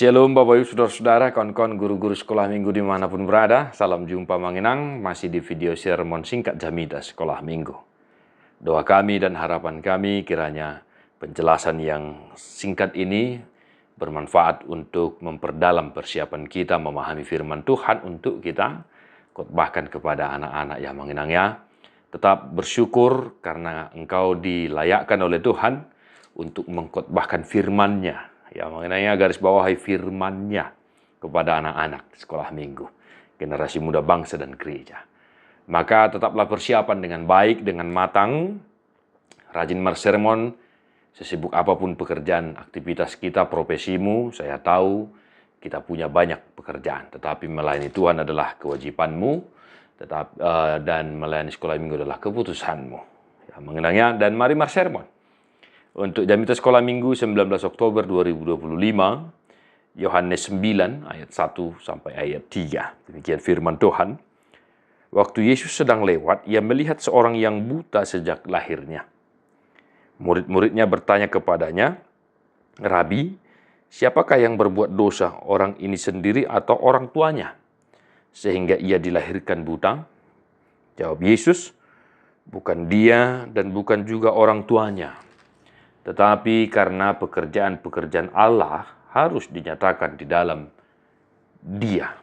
Shalom Bapak Ibu Saudara-saudara, kawan-kawan guru-guru sekolah minggu dimanapun berada. Salam jumpa mengenang, masih di video sermon singkat Jamida Sekolah Minggu. Doa kami dan harapan kami kiranya penjelasan yang singkat ini bermanfaat untuk memperdalam persiapan kita memahami firman Tuhan untuk kita khotbahkan kepada anak-anak yang mengenangnya. Tetap bersyukur karena engkau dilayakkan oleh Tuhan untuk mengkhotbahkan firman-Nya. Ya, mengenai garis bawahi firman-Nya kepada anak-anak sekolah minggu, generasi muda bangsa dan gereja. Maka tetaplah persiapan dengan baik, dengan matang, rajin bersermon, sesibuk apapun pekerjaan, aktivitas kita, profesimu, saya tahu kita punya banyak pekerjaan, tetapi melayani Tuhan adalah kewajibanmu, dan melayani sekolah minggu adalah keputusanmu. Ya, mengenangnya, dan mari bersermon. Untuk Jamida Sekolah Minggu 19 Oktober 2025, Yohanes 9 ayat 1 sampai ayat 3. Demikian firman Tuhan. Waktu Yesus sedang lewat, ia melihat seorang yang buta sejak lahirnya. Murid-muridnya bertanya kepadanya, "Rabi, siapakah yang berbuat dosa, orang ini sendiri atau orang tuanya, sehingga ia dilahirkan buta?" Jawab Yesus, "Bukan dia dan bukan juga orang tuanya. Tetapi karena pekerjaan-pekerjaan Allah harus dinyatakan di dalam dia."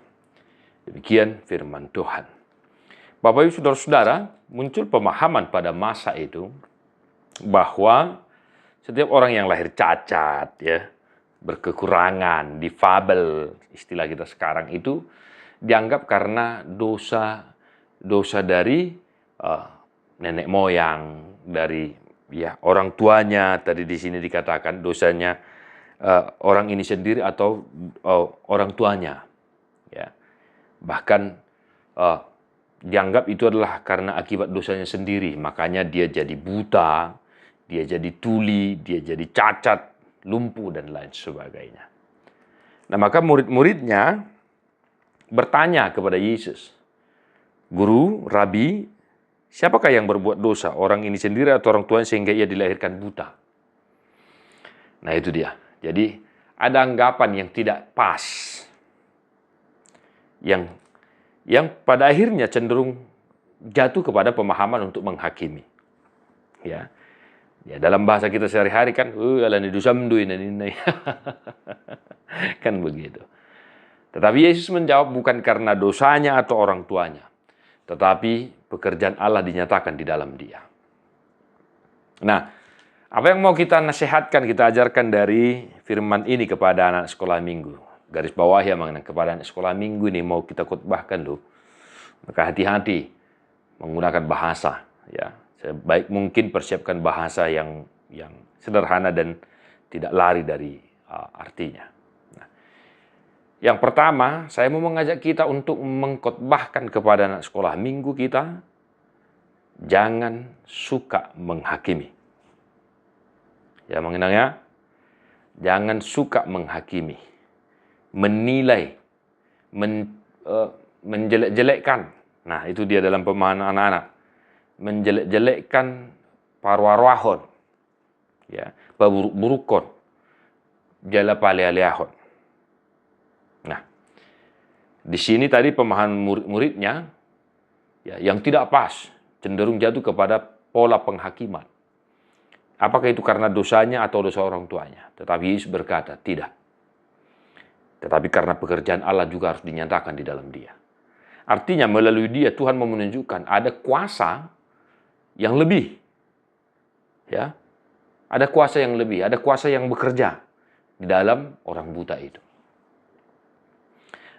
Demikian firman Tuhan. Bapak Ibu Saudara-saudara, muncul pemahaman pada masa itu bahwa setiap orang yang lahir cacat, ya, berkekurangan, difabel, istilah kita sekarang itu dianggap karena dosa dari nenek moyang, dari orang tuanya. Tadi di sini dikatakan dosanya orang ini sendiri atau orang tuanya. Ya. Bahkan dianggap itu adalah karena akibat dosanya sendiri. Makanya dia jadi buta, dia jadi tuli, dia jadi cacat, lumpuh, dan lain sebagainya. Nah, maka murid-muridnya bertanya kepada Yesus, "Guru, Rabi, siapakah yang berbuat dosa, orang ini sendiri atau orang tuanya sehingga ia dilahirkan buta?" Nah, itu dia. Jadi ada anggapan yang tidak pas, yang pada akhirnya cenderung jatuh kepada pemahaman untuk menghakimi. Ya, dalam bahasa kita sehari-hari kan, alani dusamdu ini, kan begitu. Tetapi Yesus menjawab, bukan karena dosanya atau orang tuanya, tetapi pekerjaan Allah dinyatakan di dalam dia. Nah, apa yang mau kita nasihatkan, kita ajarkan dari firman ini kepada anak sekolah minggu? Garis bawah ya, mengenai kepada anak sekolah minggu ini mau kita khotbahkan loh. Maka hati-hati menggunakan bahasa. Ya, sebaik mungkin persiapkan bahasa yang sederhana dan tidak lari dari artinya. Nah, yang pertama, saya mau mengajak kita untuk mengkhotbahkan kepada anak sekolah minggu kita, jangan suka menghakimi. Ya, mengenangnya, jangan suka menghakimi, menilai, menjelek-jelekkan. Nah, itu dia dalam pemahaman anak-anak. Menjelek-jelekkan parwarwahon, ya, buruk-burukon, jala pale-aleahon. Nah, di sini tadi pemahaman murid-muridnya ya, yang tidak pas, cenderung jatuh kepada pola penghakiman. Apakah itu karena dosanya atau dosa orang tuanya? Tetapi Yesus berkata, tidak. Tetapi karena pekerjaan Allah juga harus dinyatakan di dalam dia. Artinya melalui dia Tuhan mau menunjukkan ada kuasa yang lebih. Ya, ada kuasa yang lebih, ada kuasa yang bekerja di dalam orang buta itu.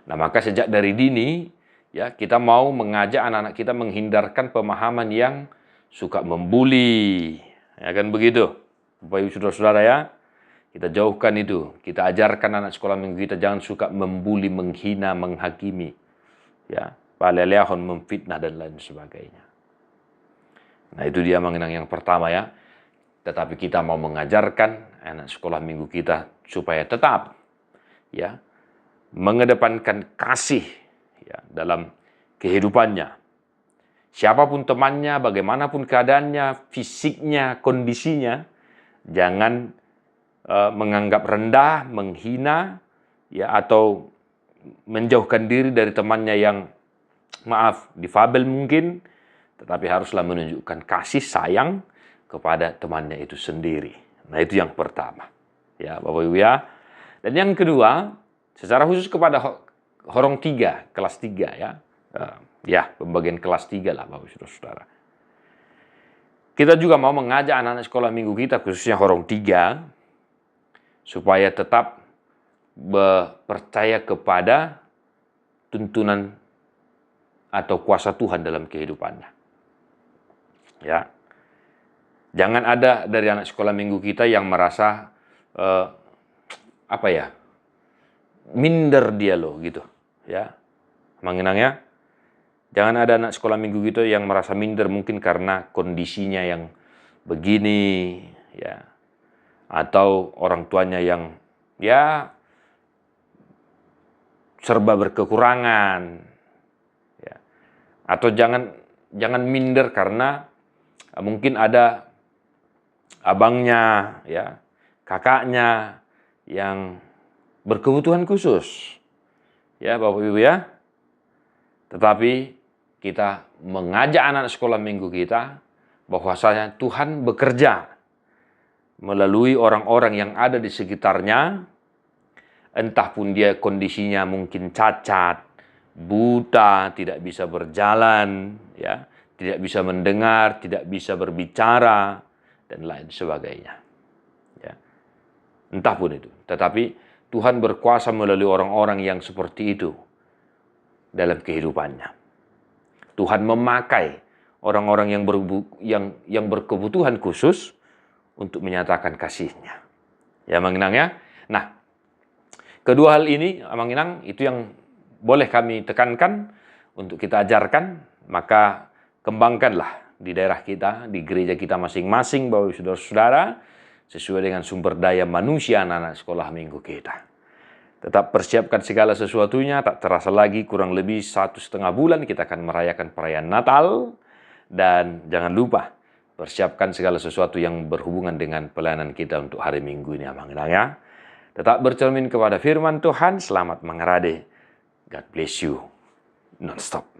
Nah, maka sejak dari dini, ya, kita mau mengajak anak-anak kita menghindarkan pemahaman yang suka membuli. Ya kan begitu, Bapak Ibu Saudara-saudara ya. Kita jauhkan itu. Kita ajarkan anak sekolah minggu kita jangan suka membuli, menghina, menghakimi. Ya, paleleahon, memfitnah dan lain sebagainya. Nah, itu dia mengenang yang pertama ya. Tetapi kita mau mengajarkan anak sekolah minggu kita supaya tetap ya mengedepankan kasih ya dalam kehidupannya. Siapapun temannya, bagaimanapun keadaannya, fisiknya, kondisinya, jangan menganggap rendah, menghina, ya, atau menjauhkan diri dari temannya yang maaf difabel mungkin, tetapi haruslah menunjukkan kasih sayang kepada temannya itu sendiri. Nah, itu yang pertama. Ya, Bapak Ibu ya. Dan yang kedua, secara khusus kepada Horong 3, kelas 3 ya. Ya, pembagian kelas 3 lah Bapak Ibu Saudara. Kita juga mau mengajak anak-anak sekolah minggu kita, khususnya Horong 3, supaya tetap percaya kepada tuntunan atau kuasa Tuhan dalam kehidupannya. Ya. Jangan ada dari anak sekolah minggu kita yang merasa minder dia loh gitu. Ya. Mengenangnya, jangan ada anak sekolah minggu kita yang merasa minder mungkin karena kondisinya yang begini, ya. Atau orang tuanya yang ya serba berkekurangan, ya. Atau jangan minder karena mungkin ada abangnya, ya, kakaknya yang berkebutuhan khusus, ya Bapak Ibu ya. Tetapi kita mengajak anak sekolah minggu kita bahwasanya Tuhan bekerja melalui orang-orang yang ada di sekitarnya, entah pun dia kondisinya mungkin cacat, buta, tidak bisa berjalan, ya, tidak bisa mendengar, tidak bisa berbicara, dan lain sebagainya. Ya. Entah pun itu. Tetapi Tuhan berkuasa melalui orang-orang yang seperti itu dalam kehidupannya. Tuhan memakai orang-orang yang berkebutuhan khusus untuk menyatakan kasih-Nya. Ya, Manginang ya. Nah, kedua hal ini, Manginang, itu yang boleh kami tekankan untuk kita ajarkan, maka kembangkanlah di daerah kita, di gereja kita masing-masing, Bapak Ibu Saudara-saudara, sesuai dengan sumber daya manusia anak-anak sekolah minggu kita. Tetap persiapkan segala sesuatunya, tak terasa lagi kurang lebih 1,5 bulan kita akan merayakan perayaan Natal. Dan jangan lupa, persiapkan segala sesuatu yang berhubungan dengan pelayanan kita untuk hari Minggu ini, Abang-Abang ya. Tetap bercermin kepada firman Tuhan, selamat mengarade. God bless you, non-stop.